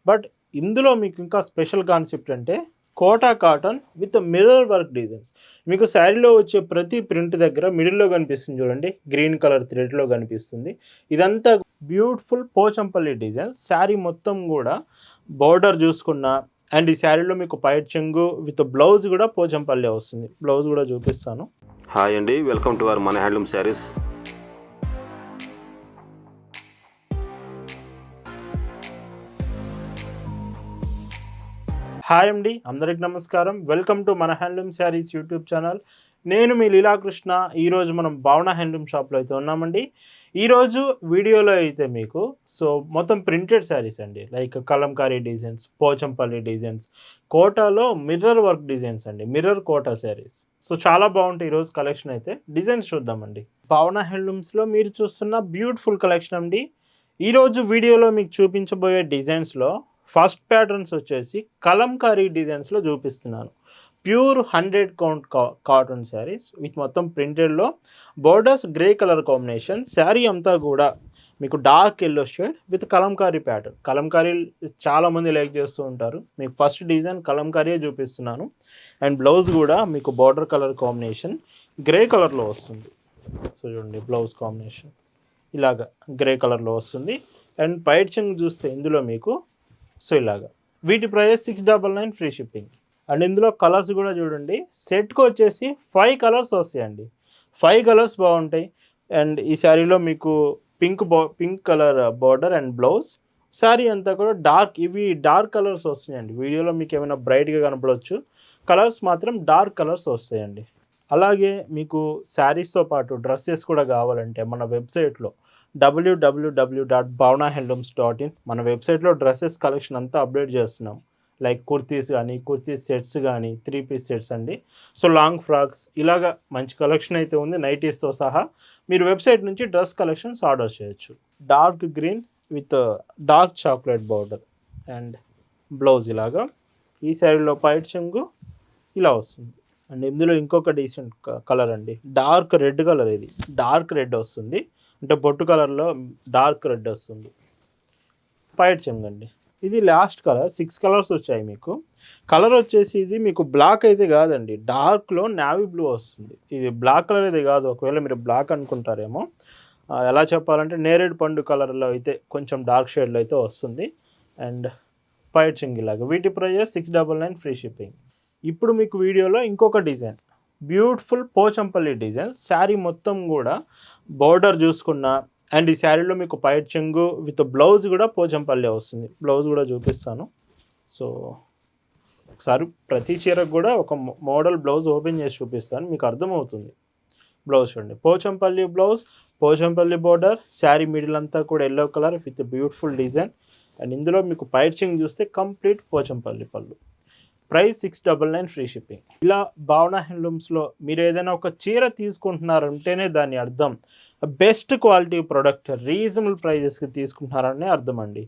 But ఇందులో మీకు ఇంకా స్పెషల్ కాన్సెప్ట్ అంటే Kota cotton with mirror work designs. మీకు శారీలో వచ్చే ప్రతి ప్రింట్ దగ్గర మిడిల్‌లో కనిపిస్తుంది చూడండి. గ్రీన్ కలర్ థ్రెడ్‌లో కనిపిస్తుంది. ఇదంతా బ్యూటిఫుల్ పోచంపల్లి డిజైన్స్. శారీ మొత్తం గూడా బోర్డర్ చూసుకున్నా అండ్ ఈ శారీలో మీకు పైట్ చెంగు విత్ బ్లౌజ్ కూడా పోచంపల్లి వస్తుంది. బ్లౌజ్ కూడా చూపిస్తాను. హాయ్ అండి, వెల్కమ్ టు అవర్ మన హ్యాండ్లూమ్ శారీస్. హాయ్ అండి, అందరికి నమస్కారం. వెల్కమ్ టు మన హ్యాండ్లూమ్ శారీస్ యూట్యూబ్ ఛానల్. నేను మీ లీలాకృష్ణ. ఈరోజు మనం భావన హ్యాండ్లూమ్ షాప్లో అయితే ఉన్నామండి. ఈరోజు వీడియోలో అయితే మీకు మొత్తం ప్రింటెడ్ శారీస్ అండి, like Kalamkari designs, Pochampally designs, కోటాలో మిర్రర్ వర్క్ డిజైన్స్ అండి, మిర్రర్ కోటా శారీస్. చాలా బాగుంటాయి ఈరోజు కలెక్షన్. అయితే డిజైన్స్ చూద్దామండి. భావన హ్యాండ్లూమ్స్లో మీరు చూస్తున్న బ్యూటిఫుల్ కలెక్షన్ అండి. ఈరోజు వీడియోలో మీకు చూపించబోయే డిజైన్స్లో ఫస్ట్ ప్యాటర్న్స్ వచ్చేసి కలంకారీ డిజైన్స్లో చూపిస్తున్నాను. Pure 100 count cotton saris with మొత్తం ప్రింటెడ్లో borders grey colour combination. Sari అంతా కూడా మీకు dark yellow shade with Kalamkari pattern. Kalamkari చాలామంది లైక్ చేస్తూ ఉంటారు. మీకు ఫస్ట్ డిజైన్ కలంకారీయే చూపిస్తున్నాను. అండ్ బ్లౌజ్ కూడా మీకు బార్డర్ కలర్ కాంబినేషన్ గ్రే కలర్లో వస్తుంది. చూడండి బ్లౌజ్ కాంబినేషన్ ఇలాగా గ్రే కలర్లో వస్తుంది. అండ్ పైట్ చెంగు చూస్తే ఇందులో మీకు ఇలాగా వీటి ప్రైస్ 699 ఫ్రీ షిప్పింగ్. అండ్ ఇందులో కలర్స్ కూడా చూడండి, సెట్కి వచ్చేసి 5 కలర్స్ వస్తాయండి. 5 కలర్స్ బాగుంటాయి. అండ్ ఈ శారీలో మీకు pink colour border and blouse. Sari అంతా కూడా ఇవి డార్క్ కలర్స్ వస్తాయండి. వీడియోలో మీకు ఏమైనా బ్రైట్గా కనపడవచ్చు, కలర్స్ మాత్రం డార్క్ కలర్స్ వస్తాయండి. అలాగే మీకు శారీస్తో పాటు డ్రెస్సెస్ కూడా కావాలంటే మన వెబ్సైట్లో www.bhavnahandlooms.in మన వెబ్సైట్లో డ్రెస్సెస్ కలెక్షన్ అంతా అప్డేట్ చేస్తున్నాం. లైక్ కుర్తీస్ కానీ, కుర్తీ సెట్స్ కానీ, 3 పీస్ సెట్స్ అండి. లాంగ్ ఫ్రాక్స్ ఇలాగా మంచి కలెక్షన్ అయితే ఉంది. నైటీస్తో సహా మీరు వెబ్సైట్ నుంచి డ్రెస్ కలెక్షన్స్ ఆర్డర్ చేయొచ్చు. Dark green with dark chocolate border and blouse ఇలాగా. ఈ శారీలో పైట్ చెంగు ఇలా వస్తుంది. అండ్ ఇందులో ఇంకొక డీసెంట్ కలర్ అండి, డార్క్ రెడ్ కలర్. ఇది డార్క్ రెడ్ వస్తుంది, అంటే బొట్టు కలర్లో డార్క్ రెడ్ వస్తుంది. పైట్ చెంగు అండి. ఇది లాస్ట్ కలర్. 6 కలర్స్ వచ్చాయి మీకు. కలర్ వచ్చేసి ఇది మీకు బ్లాక్ అయితే కాదండి, డార్క్లో నావీ బ్లూ వస్తుంది. ఇది బ్లాక్ కలర్ అయితే కాదు. ఒకవేళ మీరు బ్లాక్ అనుకుంటారేమో. ఎలా చెప్పాలంటే నేరేడు పండు కలర్లో అయితే కొంచెం డార్క్ షేడ్లో అయితే వస్తుంది. అండ్ పైట్ చెంగు ఇలాగా. వీటి ప్రైస్ 699 ఫ్రీ షిప్పింగ్. ఇప్పుడు మీకు వీడియోలో ఇంకొక design, beautiful Pochampally design. Sari మొత్తం కూడా బోర్డర్ చూసుకున్నా అండ్ ఈ శారీలో మీకు పైట్ చెంగు విత్ బ్లౌజ్ కూడా పోచంపల్లి వస్తుంది. బ్లౌజ్ కూడా చూపిస్తాను. ఒకసారి ప్రతి చీరకు కూడా ఒక మోడల్ బ్లౌజ్ ఓపెన్ చేసి చూపిస్తాను, మీకు అర్థమవుతుంది. బ్లౌజ్ చూడండి, Pochampally blouse, Pochampally border, sari middle అంతా కూడా yellow colour with beautiful design. And ఇందులో మీకు పైట్ చెంగు చూస్తే కంప్లీట్ పోచంపల్లి పళ్ళు. Price 699 free shipping. ఇలా భావన హ్యాండ్లూమ్స్లో మీరు ఏదైనా ఒక చీర తీసుకుంటున్నారంటేనే దాని అర్థం బెస్ట్ క్వాలిటీ ప్రోడక్ట్ రీజనబుల్ ప్రైజెస్కి తీసుకుంటున్నారనే అర్థం అండి.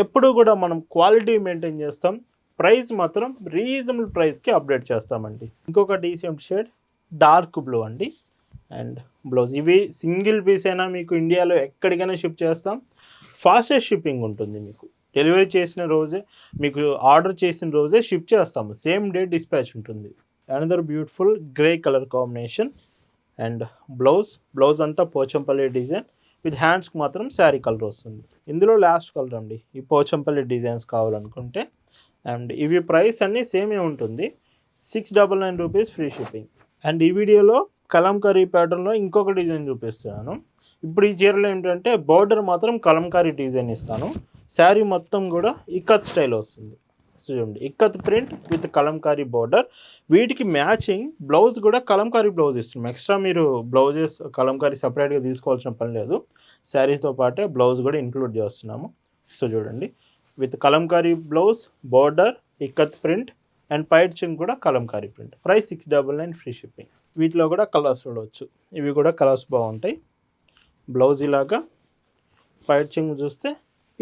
ఎప్పుడు కూడా మనం క్వాలిటీ మెయింటైన్ చేస్తాం, ప్రైస్ మాత్రం రీజనబుల్ ప్రైస్కి అప్డేట్ చేస్తామండి. ఇంకొక డీసెంట్ షేడ్ డార్క్ బ్లూ అండి. And blouse. ఇవి సింగిల్ పీస్ అయినా మీకు ఇండియాలో ఎక్కడికైనా షిప్ చేస్తాం. ఫాస్టెస్ట్ షిప్పింగ్ ఉంటుంది. మీకు డెలివరీ చేసిన రోజే, మీకు ఆర్డర్ చేసిన రోజే షిప్ చేస్తాము. సేమ్ డే డిస్పాచ్ ఉంటుంది. Another beautiful grey colour combination. And blouse అంతా పోచంపల్లి డిజైన్ విత్ హ్యాండ్స్కి మాత్రం శారీ కలర్ వస్తుంది. ఇందులో లాస్ట్ కలర్ అండి ఈ పోచంపల్లి డిజైన్స్ కావాలనుకుంటే. అండ్ ఇవి ప్రైస్ అన్నీ సేమే ఉంటుంది. 699 రూపీస్ ఫ్రీ షిప్పింగ్. అండ్ ఈ వీడియోలో కలంకారీ ప్యాటర్న్లో ఇంకొక డిజైన్ చూపిస్తున్నాను. ఇప్పుడు ఈ చీరలో ఏంటంటే బార్డర్ మాత్రం కలంకారీ డిజైన్ ఇస్తాను. శారీ మొత్తం కూడా ఇక్కత్ స్టైల్ వస్తుంది. చూడండి, ikat print with Kalamkari border. వీటికి మ్యాచింగ్ బ్లౌజ్ కూడా కలంకారీ బ్లౌజ్ ఇస్తున్నాం. ఎక్స్ట్రా మీరు బ్లౌజెస్ కలంకారీ సపరేట్గా తీసుకోవాల్సిన పని లేదు. శారీతో పాటే బ్లౌజ్ కూడా ఇంక్లూడ్ చేస్తున్నాము. చూడండి, with Kalamkari blouse, border, ikat print and పైట్ చెంగు కూడా Kalamkari print. Price 699 free shipping. వీటిలో కూడా కలర్స్ చూడవచ్చు. ఇవి కూడా కలర్స్ బాగుంటాయి. బ్లౌజ్ ఇలాగా, పైట్ చెంగు చూస్తే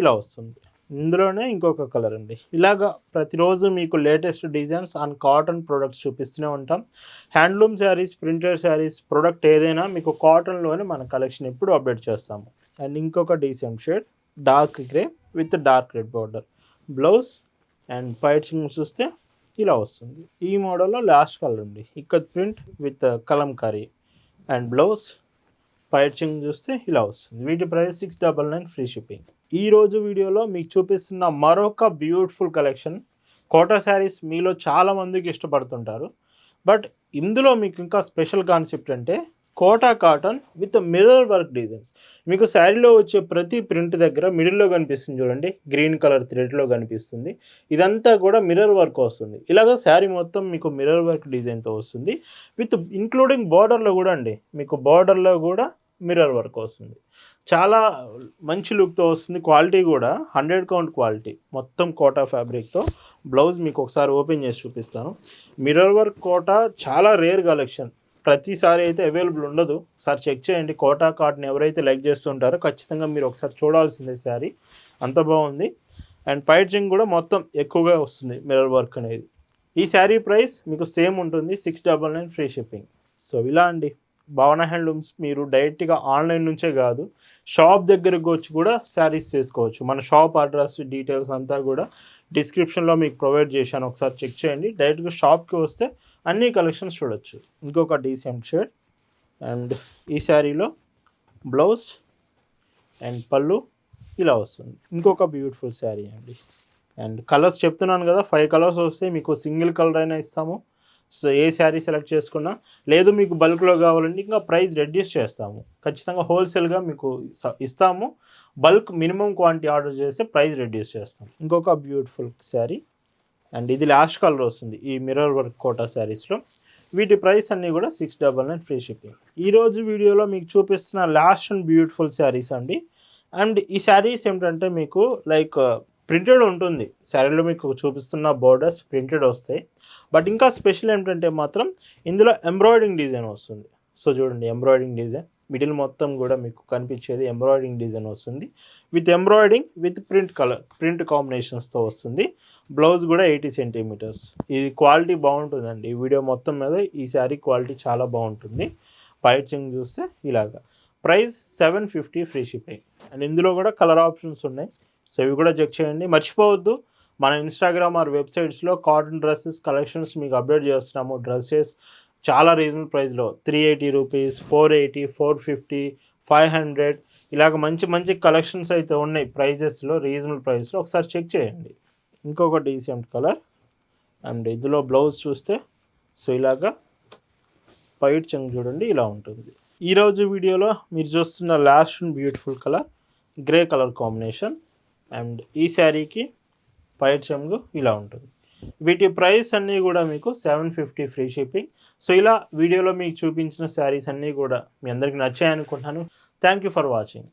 ఇలా వస్తుంది. ఇందులోనే ఇంకొక కలర్ అండి. ఇలాగా ప్రతిరోజు మీకు latest designs and cotton products చూపిస్తూనే ఉంటాం. Handloom saris, printed saris, product ఏదైనా మీకు కాటన్లోనే మన కలెక్షన్ ఎప్పుడు అప్డేట్ చేస్తాము. అండ్ ఇంకొక decent shade dark grey with dark red border. Blouse and పైచింగ్ చూస్తే ఇలా వస్తుంది. ఈ మోడల్లో లాస్ట్ కలర్ ఉంది ikat print with Kalamkari and blouse పైచింగ్ చూస్తే ఇలా వస్తుంది. వీటి ప్రైస్ 699 ఫ్రీ షిప్పింగ్. ఈరోజు వీడియోలో మీకు చూపిస్తున్న మరొక బ్యూటిఫుల్ కలెక్షన్ కోటా శారీస్ మీలో చాలామందికి ఇష్టపడుతుంటారు. బట్ ఇందులో మీకు ఇంకా స్పెషల్ కాన్సెప్ట్ అంటే Kota cotton with mirror work designs. మీకు శారీలో వచ్చే ప్రతి ప్రింట్ దగ్గర మిడిల్లో కనిపిస్తుంది చూడండి, గ్రీన్ కలర్ థ్రెడ్లో కనిపిస్తుంది. ఇదంతా కూడా మిర్రర్ వర్క్ వస్తుంది. ఇలాగ శారీ మొత్తం మీకు మిర్రర్ వర్క్ డిజైన్తో వస్తుంది. విత్ ఇంక్లూడింగ్ బార్డర్లో కూడా అండి, మీకు బార్డర్లో కూడా మిర్రర్ వర్క్ వస్తుంది. చాలా మంచి లుక్తో వస్తుంది. క్వాలిటీ కూడా 100 కౌంట్ క్వాలిటీ, మొత్తం కోటా ఫ్యాబ్రిక్తో. బ్లౌజ్ మీకు ఒకసారి ఓపెన్ చేసి చూపిస్తాను. మిర్రర్ వర్క్ కోటా చాలా రేర్ కలెక్షన్, ప్రతిసారి అయితే అవైలబుల్ ఉండదు. ఒకసారి చెక్ చేయండి. కోటా కాటన్ ఎవరైతే లైక్ చేస్తుంటారో ఖచ్చితంగా మీరు ఒకసారి చూడాల్సిందే శారీ, అంత బాగుంది. అండ్ పైచింగ్ కూడా మొత్తం ఎక్కువగా వస్తుంది మిర్రర్ వర్క్ అనేది. ఈ శారీ ప్రైస్ మీకు సేమ్ ఉంటుంది, 699 ఫ్రీ షిప్పింగ్. సో ఇలా అండి, భావన హ్యాండ్లూమ్స్ మీరు డైరెక్ట్గా ఆన్లైన్ నుంచే కాదు, షాప్ దగ్గరకు వచ్చి కూడా శారీస్ చేసుకోవచ్చు. మన షాప్ అడ్రస్ డీటెయిల్స్ అంతా కూడా డిస్క్రిప్షన్లో మీకు ప్రొవైడ్ చేశాను, ఒకసారి చెక్ చేయండి. డైరెక్ట్గా షాప్కి వస్తే అన్ని కలెక్షన్స్ చూడొచ్చు. ఇంకొక డీసెంట్ షేడ్ అండ్ ఈ శారీలో బ్లౌజ్ అండ్ పళ్ళు ఇలా వస్తుంది. ఇంకొక బ్యూటిఫుల్ శారీ అండి. అండ్ కలర్స్ చెప్తున్నాను కదా, 5 కలర్స్ వస్తే మీకు సింగిల్ కలర్ అయినా ఇస్తాము. సో ఏ శారీ సెలెక్ట్ చేసుకున్నా, లేదు మీకు బల్క్లో కావాలంటే ఇంకా ప్రైస్ రెడ్యూస్ చేస్తాము. ఖచ్చితంగా హోల్సేల్గా మీకు ఇస్తాము. బల్క్ మినిమం క్వాంటిటీ ఆర్డర్ చేస్తే ప్రైస్ రెడ్యూస్ చేస్తాం. ఇంకొక బ్యూటిఫుల్ శారీ అండ్ ఇది లాస్ట్ కలర్ వస్తుంది ఈ మిర్రర్ వర్క్ కోటా శారీస్లో. వీటి ప్రైస్ అన్నీ కూడా 699 ఫ్రీ షిప్పింగ్. ఈరోజు వీడియోలో మీకు చూపిస్తున్న లాస్ట్ అండ్ బ్యూటిఫుల్ శారీస్ అండి. అండ్ ఈ శారీస్ ఏమిటంటే మీకు లైక్ ప్రింటెడ్ ఉంటుంది. శారీలో మీకు చూపిస్తున్న బోర్డర్స్ ప్రింటెడ్ వస్తాయి. బట్ ఇంకా స్పెషల్ ఏంటంటే మాత్రం ఇందులో ఎంబ్రాయిడింగ్ డిజైన్ వస్తుంది. సో చూడండి, ఎంబ్రాయిడింగ్ డిజైన్ మిడిల్ మొత్తం కూడా మీకు కనిపించేది ఎంబ్రాయిడింగ్ డిజైన్ వస్తుంది. విత్ ఎంబ్రాయిడింగ్ విత్ ప్రింట్ కాంబినేషన్స్తో వస్తుంది. బ్లౌజ్ కూడా 80 సెంటీమీటర్స్. ఇది క్వాలిటీ బాగుంటుందండి. ఈ వీడియో మొత్తం మీద ఈ శారీ క్వాలిటీ చాలా బాగుంటుంది. పైచింగ్ చూస్తే ఇలాగా. Price 750 free shipping. అండ్ ఇందులో కూడా కలర్ ఆప్షన్స్ ఉన్నాయి. సో ఇవి కూడా చెక్ చేయండి. మర్చిపోవద్దు, మన ఇన్స్టాగ్రామ్ ఆర్ వెబ్సైట్స్లో కాటన్ డ్రెస్సెస్ కలెక్షన్స్ మీకు అప్డేట్ చేస్తున్నాము. డ్రెస్సెస్ చాలా రీజనబుల్ ప్రైస్లో 380 రూపీస్, 480, 450, 500 ఇలాగ మంచి మంచి కలెక్షన్స్ అయితే ఉన్నాయి ప్రైజెస్లో, రీజనబుల్ ప్రైస్లో. ఒకసారి చెక్ చేయండి. ఇంకొక డీసెంట్ కలర్ అండ్ ఇందులో బ్లౌజ్ చూస్తే సో ఇలాగా వైట్ చెంగు చూడండి ఇలా ఉంటుంది. ఈరోజు వీడియోలో మీరు చూస్తున్న last and beautiful colour grey colour combination and ఈ శారీకి వైట్ చెంగు ఇలా ఉంటుంది. వీటి ప్రైస్ అన్నీ కూడా మీకు 750 ఫ్రీ షిప్పింగ్. సో ఇలా వీడియోలో మీకు చూపించిన శారీస్ అన్నీ కూడా మీ అందరికి నచ్చాయనుకుంటున్నాను. Thank you for watching.